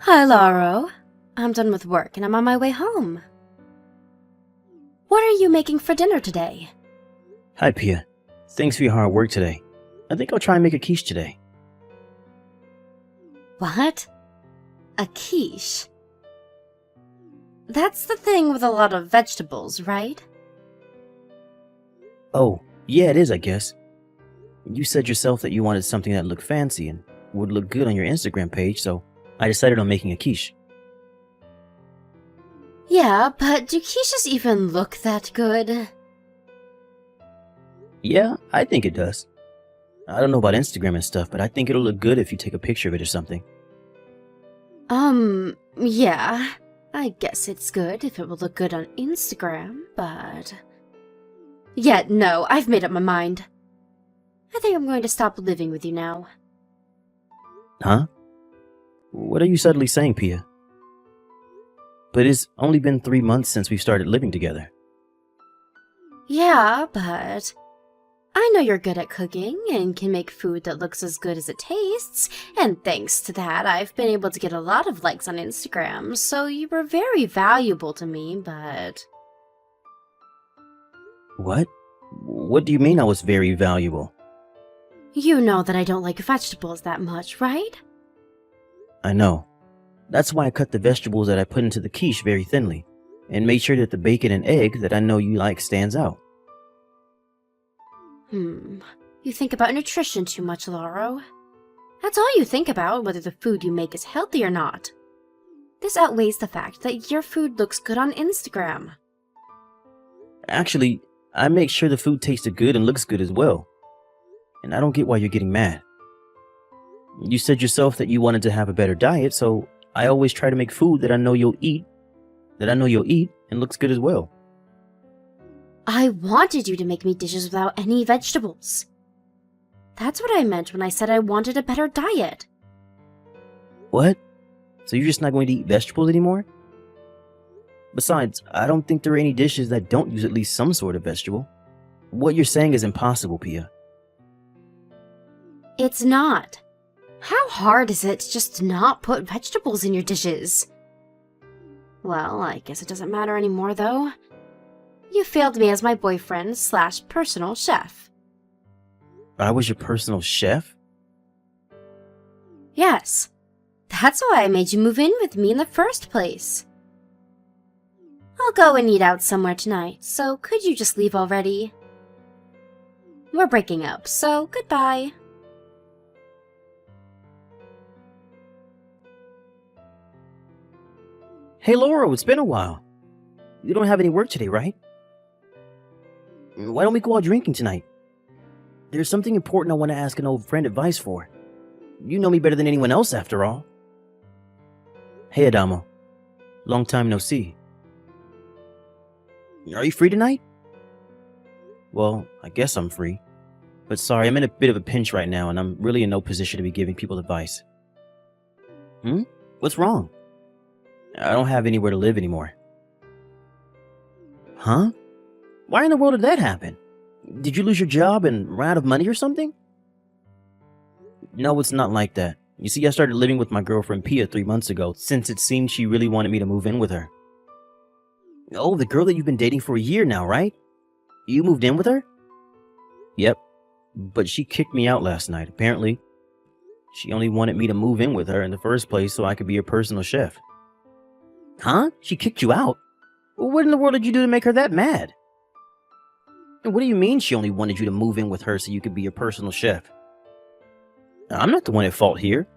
Hi, Lauro. I'm done with work and I'm on my way home. What are you making for dinner today? Hi, Pia. Thanks for your hard work today. I think I'll try and make a quiche today. What? A quiche? That's the thing with a lot of vegetables, right? Oh, yeah, it is, I guess. You said yourself that you wanted something that looked fancy and would look good on your Instagram page, so I decided on making a quiche. Yeah, but do quiches even look that good? Yeah, I think it does. I don't know about Instagram and stuff, but I think it'll look good if you take a picture of it or something. Yeah. I guess it's good if it will look good on Instagram, but... Yeah, no, I've made up my mind. I think I'm going to stop living with you now. Huh? What are you suddenly saying, Pia? But it's only been 3 months since we've started living together. Yeah, but... I know you're good at cooking and can make food that looks as good as it tastes, and thanks to that, I've been able to get a lot of likes on Instagram, so you were very valuable to me, but... What? What do you mean I was very valuable? You know that I don't like vegetables that much, right? I know. That's why I cut the vegetables that I put into the quiche very thinly, and made sure that the bacon and egg that I know you like stands out. You think about nutrition too much, Lauro. That's all you think about, whether the food you make is healthy or not. This outweighs the fact that your food looks good on Instagram. Actually, I make sure the food tasted good and looks good as well. And I don't get why you're getting mad. You said yourself that you wanted to have a better diet, so I always try to make food that I know you'll eat and looks good as well. I wanted you to make me dishes without any vegetables. That's what I meant when I said I wanted a better diet. What? So you're just not going to eat vegetables anymore? Besides, I don't think there are any dishes that don't use at least some sort of vegetable. What you're saying is impossible, Pia. It's not. How hard is it to just not put vegetables in your dishes? Well, I guess it doesn't matter anymore, though. You failed me as my boyfriend/personal chef. I was your personal chef? Yes. That's why I made you move in with me in the first place. I'll go and eat out somewhere tonight, so could you just leave already? We're breaking up, so goodbye. Hey, Laura, it's been a while. You don't have any work today, right? Why don't we go out drinking tonight? There's something important I want to ask an old friend advice for. You know me better than anyone else, after all. Hey, Adamo. Long time no see. Are you free tonight? Well, I guess I'm free. But sorry, I'm in a bit of a pinch right now, and I'm really in no position to be giving people advice. What's wrong? I don't have anywhere to live anymore. Huh? Why in the world did that happen? Did you lose your job and run out of money or something? No, it's not like that. You see, I started living with my girlfriend Pia 3 months ago, since it seemed she really wanted me to move in with her. Oh, the girl that you've been dating for a year now, right? You moved in with her? Yep. But she kicked me out last night, apparently. She only wanted me to move in with her in the first place so I could be her personal chef. Huh? She kicked you out? What in the world did you do to make her that mad? What do you mean she only wanted you to move in with her so you could be your personal chef? I'm not the one at fault here.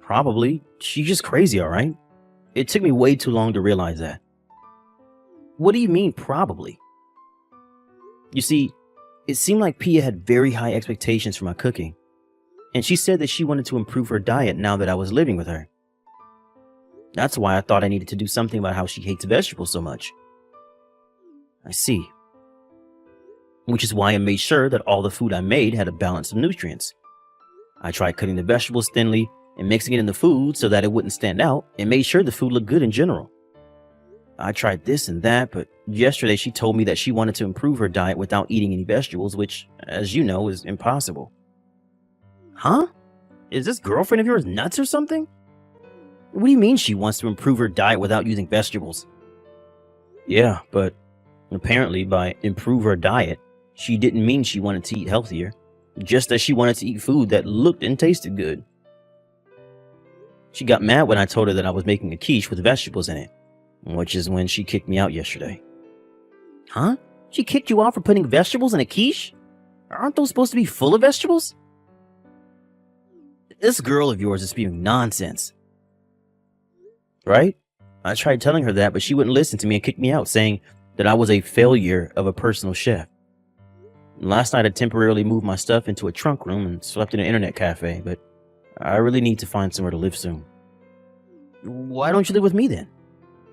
Probably. She's just crazy, alright? It took me way too long to realize that. What do you mean, probably? You see, it seemed like Pia had very high expectations for my cooking. And she said that she wanted to improve her diet now that I was living with her. That's why I thought I needed to do something about how she hates vegetables so much. I see. Which is why I made sure that all the food I made had a balance of nutrients. I tried cutting the vegetables thinly and mixing it in the food so that it wouldn't stand out, and made sure the food looked good in general. I tried this and that, but yesterday she told me that she wanted to improve her diet without eating any vegetables, which, as you know, is impossible. Huh? Is this girlfriend of yours nuts or something? What do you mean she wants to improve her diet without using vegetables? Yeah, but apparently by improve her diet, she didn't mean she wanted to eat healthier, just as she wanted to eat food that looked and tasted good. She got mad when I told her that I was making a quiche with vegetables in it, which is when she kicked me out yesterday. Huh? She kicked you out for putting vegetables in a quiche? Aren't those supposed to be full of vegetables? This girl of yours is spewing nonsense. Right? I tried telling her that, but she wouldn't listen to me and kicked me out, saying that I was a failure of a personal chef. Last night I temporarily moved my stuff into a trunk room and slept in an internet cafe, but I really need to find somewhere to live soon. Why don't you live with me then?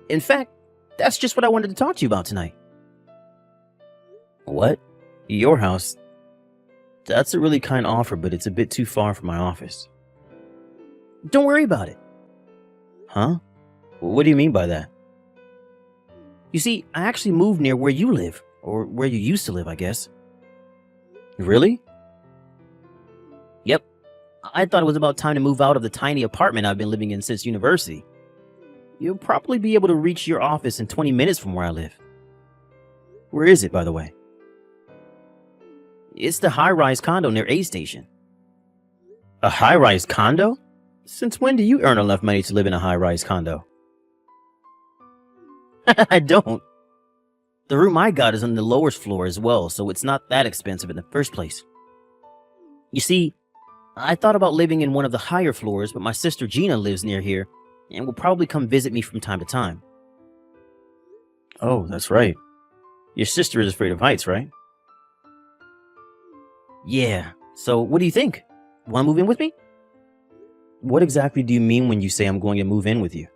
In fact, that's just what I wanted to talk to you about tonight. What? Your house? That's a really kind offer, but it's a bit too far from my office. Don't worry about it. Huh? What do you mean by that? You see, I actually moved near where you live, or where you used to live, I guess. Really? Yep. I thought it was about time to move out of the tiny apartment I've been living in since university. You'll probably be able to reach your office in 20 minutes from where I live. Where is it, by the way? It's the high-rise condo near A Station. A high-rise condo? Since when do you earn enough money to live in a high-rise condo? I don't. The room I got is on the lowest floor as well, so it's not that expensive in the first place. You see, I thought about living in one of the higher floors, but my sister Gina lives near here and will probably come visit me from time to time. Oh, that's right. Your sister is afraid of heights, right? Yeah, so what do you think? Want to move in with me? What exactly do you mean when you say I'm going to move in with you?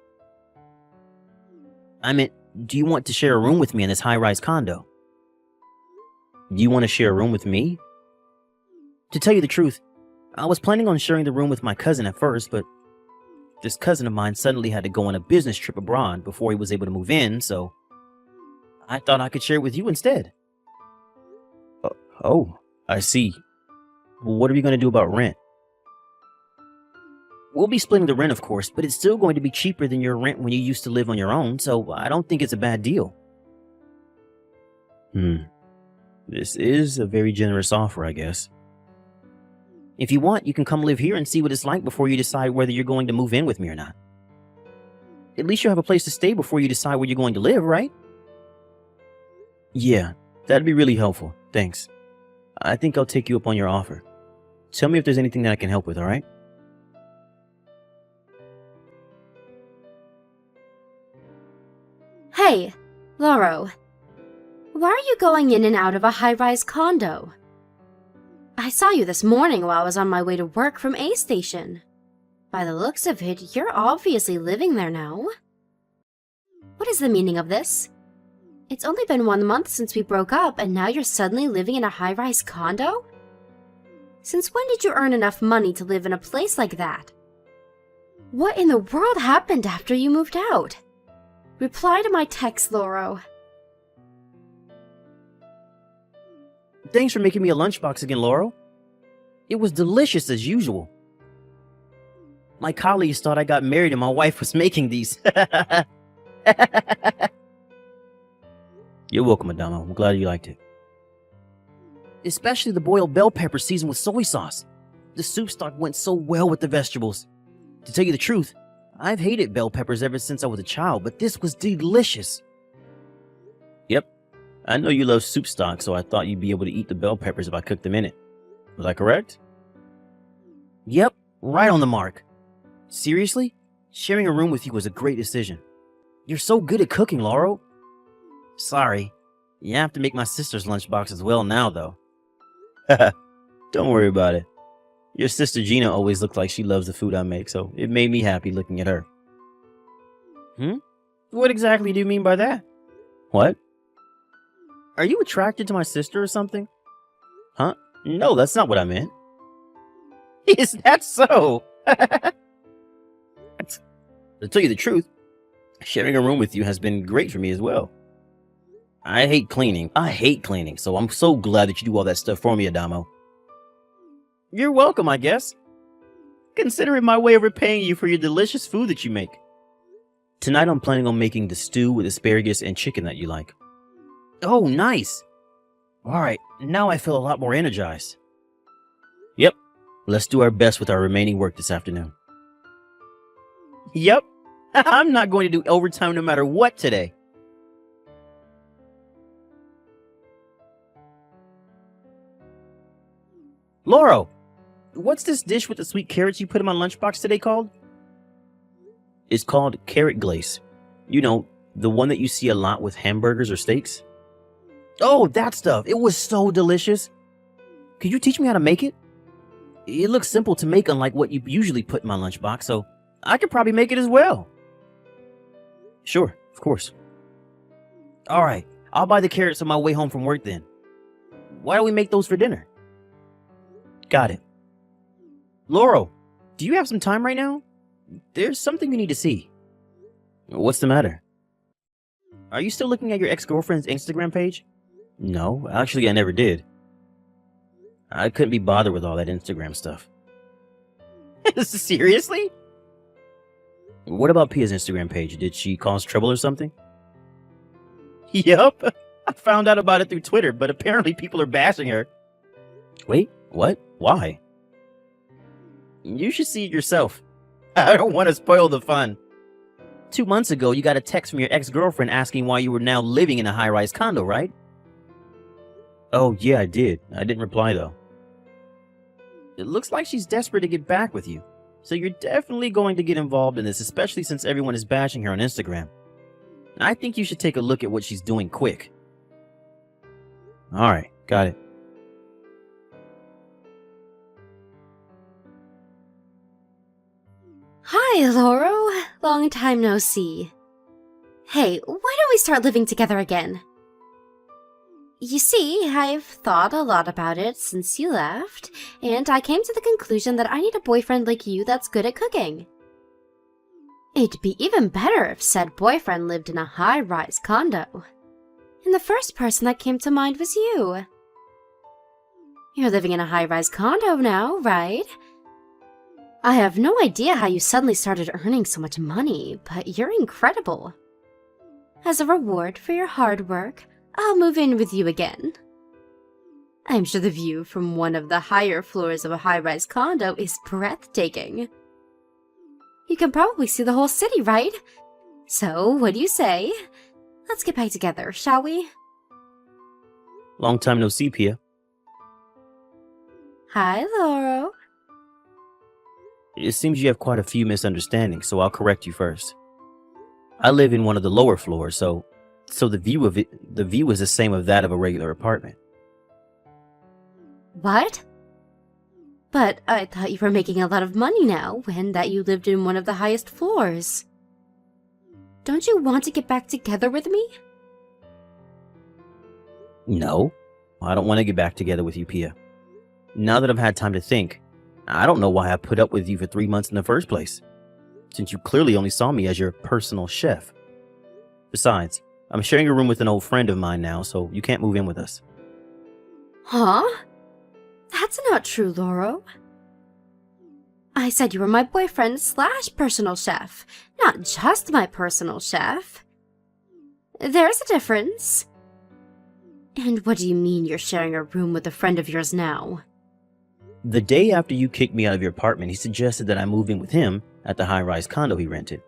I meant, do you want to share a room with me in this high-rise condo? Do you want to share a room with me? To tell you the truth, I was planning on sharing the room with my cousin at first, but this cousin of mine suddenly had to go on a business trip abroad before he was able to move in, so I thought I could share it with you instead. Oh, I see. What are we going to do about rent? We'll be splitting the rent, of course, but it's still going to be cheaper than your rent when you used to live on your own, so I don't think it's a bad deal. This is a very generous offer, I guess. If you want, you can come live here and see what it's like before you decide whether you're going to move in with me or not. At least you'll have a place to stay before you decide where you're going to live, right? Yeah, that'd be really helpful. Thanks. I think I'll take you up on your offer. Tell me if there's anything that I can help with, alright? Hey, Lauro. Why are you going in and out of a high-rise condo? I saw you this morning while I was on my way to work from A Station. By the looks of it, you're obviously living there now. What is the meaning of this? It's only been 1 month since we broke up, and now you're suddenly living in a high-rise condo? Since when did you earn enough money to live in a place like that? What in the world happened after you moved out? Reply to my text, Lauro. Thanks for making me a lunchbox again, Laurel. It was delicious as usual. My colleagues thought I got married and my wife was making these. You're welcome, Adamo. I'm glad you liked it. Especially the boiled bell pepper seasoned with soy sauce. The soup stock went so well with the vegetables. To tell you the truth, I've hated bell peppers ever since I was a child, but this was delicious. Yep, I know you love soup stock, so I thought you'd be able to eat the bell peppers if I cooked them in it. Was I correct? Yep, right on the mark. Seriously? Sharing a room with you was a great decision. You're so good at cooking, Laurel. Sorry, you have to make my sister's lunchbox as well now, though. Don't worry about it. Your sister Gina always looked like she loves the food I make, so it made me happy looking at her. What exactly do you mean by that? What? Are you attracted to my sister or something? Huh? No, that's not what I meant. Is that so? To tell you the truth, sharing a room with you has been great for me as well. I hate cleaning, so I'm so glad that you do all that stuff for me, Adamo. You're welcome, I guess. Consider it my way of repaying you for your delicious food that you make. Tonight I'm planning on making the stew with asparagus and chicken that you like. Oh, nice! Alright, now I feel a lot more energized. Yep, let's do our best with our remaining work this afternoon. Yep, I'm not going to do overtime no matter what today. Lauro, what's this dish with the sweet carrots you put in my lunchbox today called? It's called carrot glaze. You know, the one that you see a lot with hamburgers or steaks. Oh, that stuff. It was so delicious. Could you teach me how to make it? It looks simple to make, unlike what you usually put in my lunchbox, so I could probably make it as well. Sure, of course. Alright, I'll buy the carrots on my way home from work then. Why don't we make those for dinner? Got it. Laurel, do you have some time right now? There's something you need to see. What's the matter? Are you still looking at your ex-girlfriend's Instagram page? No, actually I never did. I couldn't be bothered with all that Instagram stuff. Seriously? What about Pia's Instagram page? Did she cause trouble or something? Yup. I found out about it through Twitter, but apparently people are bashing her. Wait, what? Why? You should see it yourself. I don't want to spoil the fun. 2 months ago, you got a text from your ex-girlfriend asking why you were now living in a high-rise condo, right? Oh, yeah, I did. I didn't reply, though. It looks like she's desperate to get back with you. So you're definitely going to get involved in this, especially since everyone is bashing her on Instagram. I think you should take a look at what she's doing quick. Alright, got it. Hi, Lauro. Long time no see. Hey, why don't we start living together again? You see, I've thought a lot about it since you left, and I came to the conclusion that I need a boyfriend like you that's good at cooking. It'd be even better if said boyfriend lived in a high-rise condo. And the first person that came to mind was you. You're living in a high-rise condo now, right? I have no idea how you suddenly started earning so much money, but you're incredible. As a reward for your hard work, I'll move in with you again. I'm sure the view from one of the higher floors of a high-rise condo is breathtaking. You can probably see the whole city, right? So, what do you say? Let's get back together, shall we? Long time no see, Pia. Hi, Lauro. It seems you have quite a few misunderstandings, so I'll correct you first. I live in one of the lower floors, so the view is the same of that of a regular apartment. What? But I thought you were making a lot of money now, and that you lived in one of the highest floors. Don't you want to get back together with me? No, I don't want to get back together with you, Pia. Now that I've had time to think, I don't know why I put up with you for 3 months in the first place, since you clearly only saw me as your personal chef. Besides, I'm sharing a room with an old friend of mine now, so you can't move in with us. Huh? That's not true, Lauro. I said you were my boyfriend / personal chef, not just my personal chef. There's a difference. And what do you mean you're sharing a room with a friend of yours now? The day after you kicked me out of your apartment, he suggested that I move in with him at the high-rise condo he rented.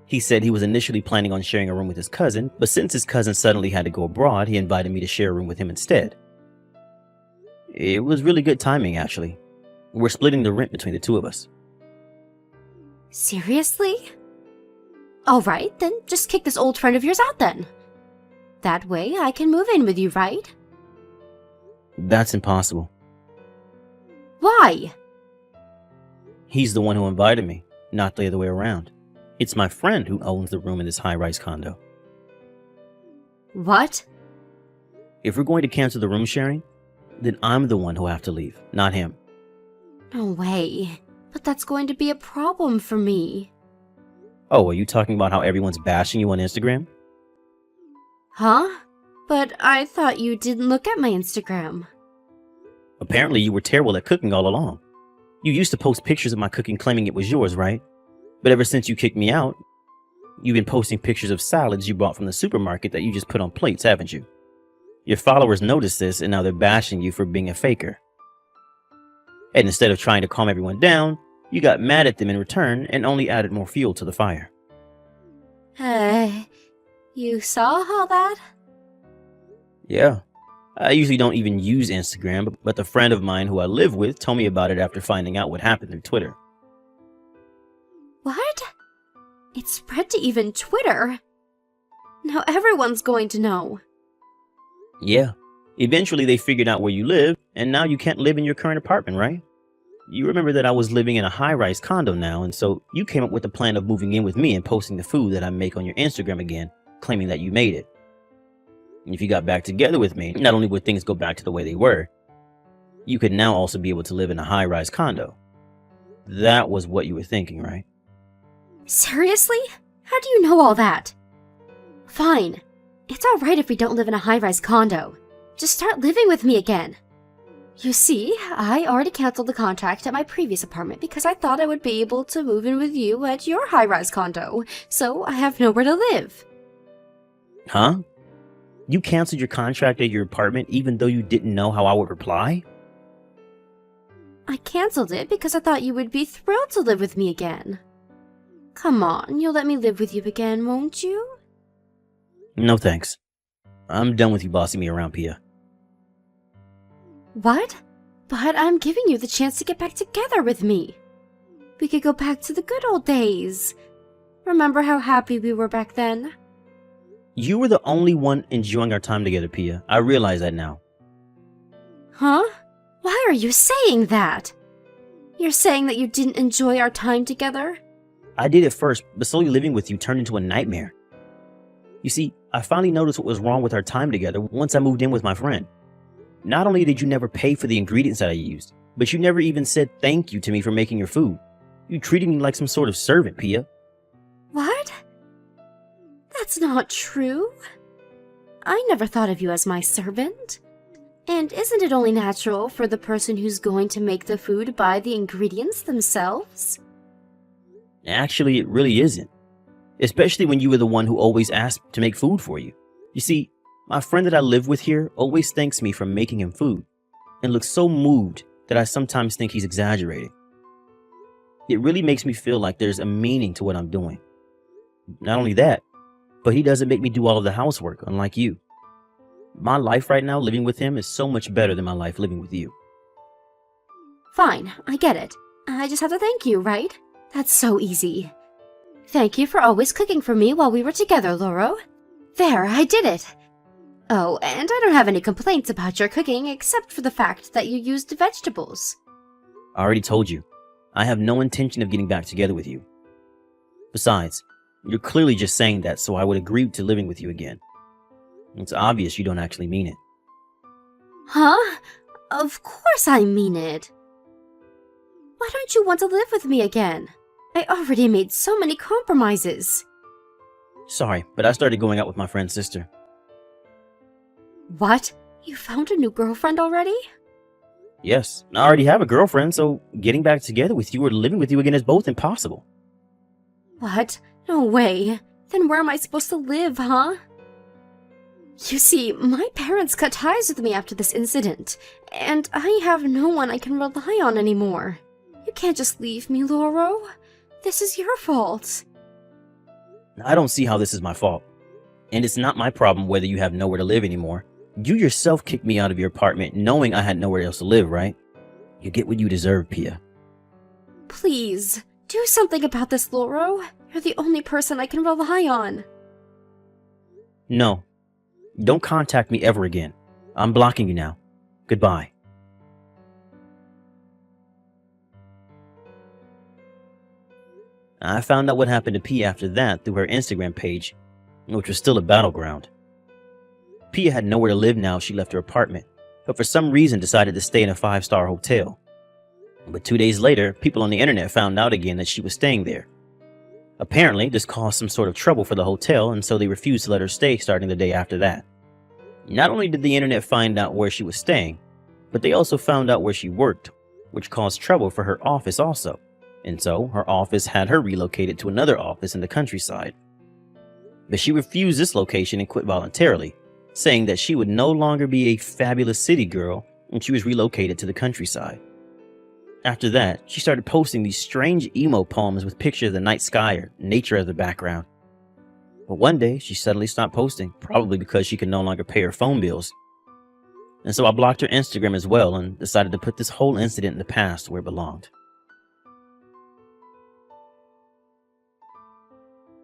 He said he was initially planning on sharing a room with his cousin, but since his cousin suddenly had to go abroad, he invited me to share a room with him instead. It was really good timing, actually. We're splitting the rent between the two of us. Seriously? Alright, then just kick this old friend of yours out then. That way I can move in with you, right? That's impossible. Why? He's the one who invited me, not the other way around. It's my friend who owns the room in this high-rise condo. What? If we're going to cancel the room sharing, then I'm the one who'll have to leave, not him. No way. But that's going to be a problem for me. Oh, are you talking about how everyone's bashing you on Instagram? Huh? But I thought you didn't look at my Instagram. Apparently you were terrible at cooking all along. You used to post pictures of my cooking claiming it was yours, right? But ever since you kicked me out, you've been posting pictures of salads you bought from the supermarket that you just put on plates, haven't you? Your followers noticed this and now they're bashing you for being a faker. And instead of trying to calm everyone down, you got mad at them in return and only added more fuel to the fire. You saw all that? Yeah. I usually don't even use Instagram, but the friend of mine who I live with told me about it after finding out what happened through Twitter. What? It spread to even Twitter? Now everyone's going to know. Yeah. Eventually they figured out where you live, and now you can't live in your current apartment, right? You remember that I was living in a high-rise condo now, and so you came up with the plan of moving in with me and posting the food that I make on your Instagram again, claiming that you made it. And if you got back together with me, not only would things go back to the way they were, you could now also be able to live in a high-rise condo. That was what you were thinking, right? Seriously? How do you know all that? Fine. It's alright if we don't live in a high-rise condo. Just start living with me again. You see, I already canceled the contract at my previous apartment because I thought I would be able to move in with you at your high-rise condo, so I have nowhere to live. Huh? You canceled your contract at your apartment even though you didn't know how I would reply? I canceled it because I thought you would be thrilled to live with me again. Come on, you'll let me live with you again, won't you? No thanks. I'm done with you bossing me around, Pia. What? But I'm giving you the chance to get back together with me. We could go back to the good old days. Remember how happy we were back then? You were the only one enjoying our time together, Pia. I realize that now. Huh? Why are you saying that? You're saying that you didn't enjoy our time together? I did at first, but slowly living with you turned into a nightmare. You see, I finally noticed what was wrong with our time together once I moved in with my friend. Not only did you never pay for the ingredients that I used, but you never even said thank you to me for making your food. You treated me like some sort of servant, Pia. What? That's not true. I never thought of you as my servant. And isn't it only natural for the person who's going to make the food buy the ingredients themselves? Actually, it really isn't. Especially when you were the one who always asked to make food for you. You see, my friend that I live with here always thanks me for making him food, and looks so moved that I sometimes think he's exaggerating. It really makes me feel like there's a meaning to what I'm doing. Not only that, but he doesn't make me do all of the housework, unlike you. My life right now living with him is so much better than my life living with you. Fine, I get it. I just have to thank you, right? That's so easy. Thank you for always cooking for me while we were together, Loro. There, I did it. Oh, and I don't have any complaints about your cooking except for the fact that you used vegetables. I already told you, I have no intention of getting back together with you. Besides, you're clearly just saying that so I would agree to living with you again. It's obvious you don't actually mean it. Huh? Of course I mean it. Why don't you want to live with me again? I already made so many compromises. Sorry, but I started going out with my friend's sister. What? You found a new girlfriend already? Yes, I already have a girlfriend, so getting back together with you or living with you again is both impossible. What? No way. Then where am I supposed to live, huh? You see, my parents cut ties with me after this incident, and I have no one I can rely on anymore. You can't just leave me, Loro. This is your fault. I don't see how this is my fault. And it's not my problem whether you have nowhere to live anymore. You yourself kicked me out of your apartment knowing I had nowhere else to live, right? You get what you deserve, Pia. Please, do something about this, Loro. You're the only person I can rely on. No. Don't contact me ever again. I'm blocking you now. Goodbye. I found out what happened to Pia after that through her Instagram page, which was still a battleground. Pia had nowhere to live now she left her apartment, but for some reason decided to stay in a 5-star hotel. But 2 days later, people on the internet found out again that she was staying there. Apparently, this caused some sort of trouble for the hotel, and so they refused to let her stay starting the day after that. Not only did the internet find out where she was staying, but they also found out where she worked, which caused trouble for her office also, and so her office had her relocated to another office in the countryside. But she refused this location and quit voluntarily, saying that she would no longer be a fabulous city girl when she was relocated to the countryside. After that, she started posting these strange emo poems with pictures of the night sky or nature as the background. But one day, she suddenly stopped posting, probably because she could no longer pay her phone bills. And so I blocked her Instagram as well and decided to put this whole incident in the past where it belonged.